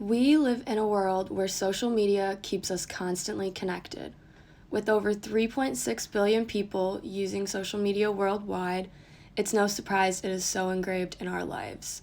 We live in a world where social media keeps us constantly connected. With over 3.6 billion people using social media worldwide, it's no surprise it is so engraved in our lives.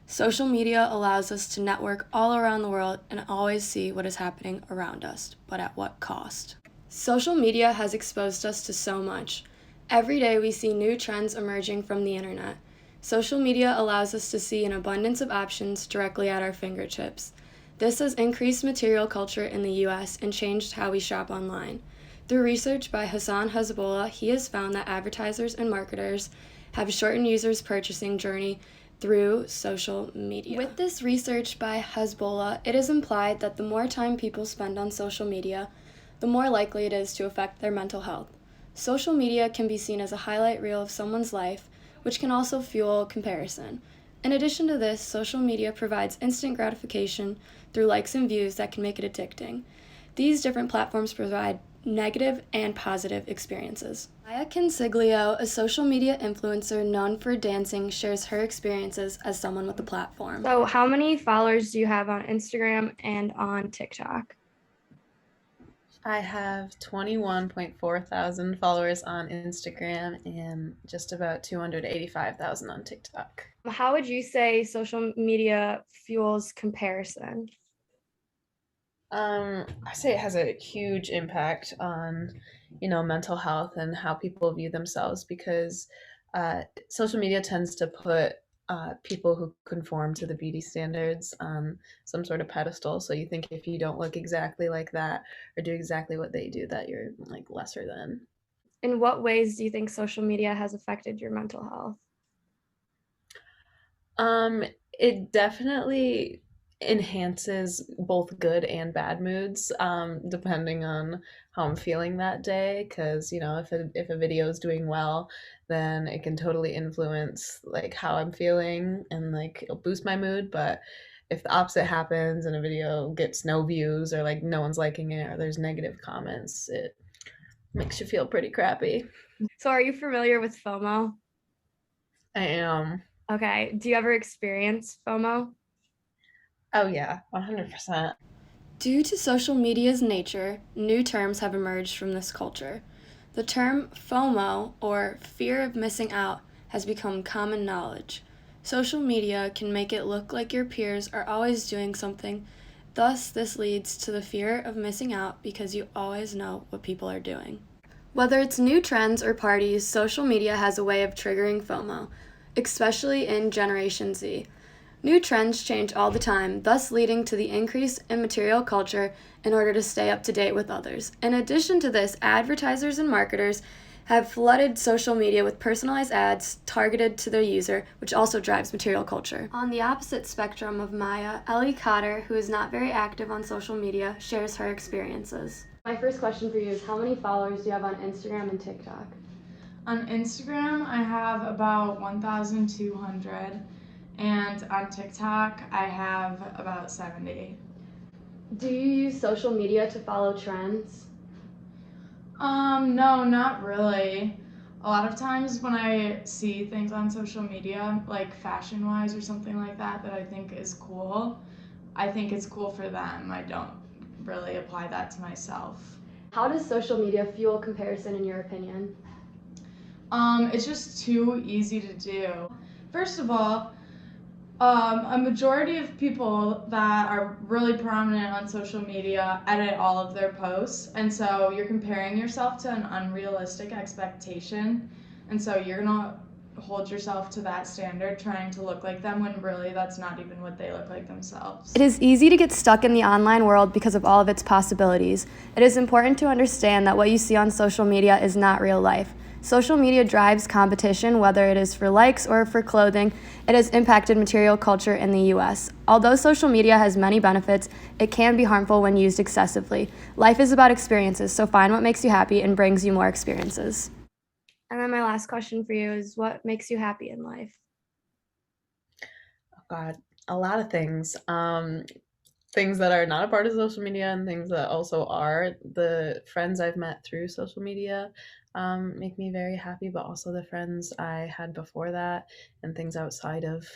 Social media allows us to network all around the world and always see what is happening around us, but at what cost? Social media has exposed us to so much. Every day we see new trends emerging from the internet. Social media allows us to see an abundance of options directly at our fingertips. This has increased material culture in the US and changed how we shop online. Through research by Hassan Hezbollah, he has found that advertisers and marketers have shortened users' purchasing journey through social media. With this research by Hezbollah, it is implied that the more time people spend on social media, the more likely it is to affect their mental health. Social media can be seen as a highlight reel of someone's life, which can also fuel comparison. In addition to this, social media provides instant gratification through likes and views that can make it addicting. These different platforms provide negative and positive experiences. Maya Consiglio, a social media influencer known for dancing, shares her experiences as someone with a platform. So, how many followers do you have on Instagram and on TikTok? I have 21.4 thousand followers on Instagram and just about 285,000 on TikTok. How would you say social media fuels comparison? I say it has a huge impact on, mental health and how people view themselves because social media tends to put people who conform to the beauty standards on some sort of pedestal. So you think if you don't look exactly like that or do exactly what they do, that you're like lesser than. In what ways do you think social media has affected your mental health? Um, it definitely enhances both good and bad moods, depending on how I'm feeling that day. Because if a video is doing well, then it can totally influence like how I'm feeling and like it'll boost my mood. But if the opposite happens and a video gets no views or like no one's liking it or there's negative comments, it makes you feel pretty crappy. So, are you familiar with FOMO? I am. Okay. Do you ever experience FOMO? Oh yeah, 100%. Due to social media's nature, new terms have emerged from this culture. The term FOMO, or fear of missing out, has become common knowledge. Social media can make it look like your peers are always doing something, thus, this leads to the fear of missing out because you always know what people are doing. Whether it's new trends or parties, social media has a way of triggering FOMO, especially in Generation Z. New trends change all the time, thus leading to the increase in material culture in order to stay up to date with others. In addition to this, advertisers and marketers have flooded social media with personalized ads targeted to their user, which also drives material culture. On the opposite spectrum of Maya, Ellie Cotter, who is not very active on social media, shares her experiences. My first question for you is how many followers do you have on Instagram and TikTok? On Instagram, I have about 1,200, and on TikTok, I have about 70. Do you use social media to follow trends? No, not really. A lot of times when I see things on social media, like fashion wise or something like that, that I think is cool, I think it's cool for them. I don't really apply that to myself. How does social media fuel comparison in your opinion? It's just too easy to do. First of all, a majority of people that are really prominent on social media edit all of their posts, and so you're comparing yourself to an unrealistic expectation, and so you're gonna hold yourself to that standard trying to look like them when really that's not even what they look like themselves. It is easy to get stuck in the online world because of all of its possibilities. It is important to understand that what you see on social media is not real life. Social media drives competition, whether it is for likes or for clothing. It has impacted material culture in the US. Although social media has many benefits, it can be harmful when used excessively. Life is about experiences, so find what makes you happy and brings you more experiences. And then my last question for you is what makes you happy in life? Oh God, a lot of things. Things that are not a part of social media and things that also are. The friends I've met through social media make me very happy, but also the friends I had before that and things outside of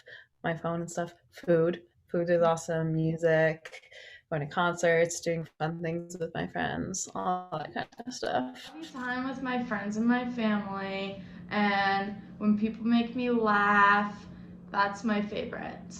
my phone and stuff. Food. Food is awesome, music, going to concerts, doing fun things with my friends, all that kind of stuff. Quality time with my friends and my family, and when people make me laugh, that's my favorite.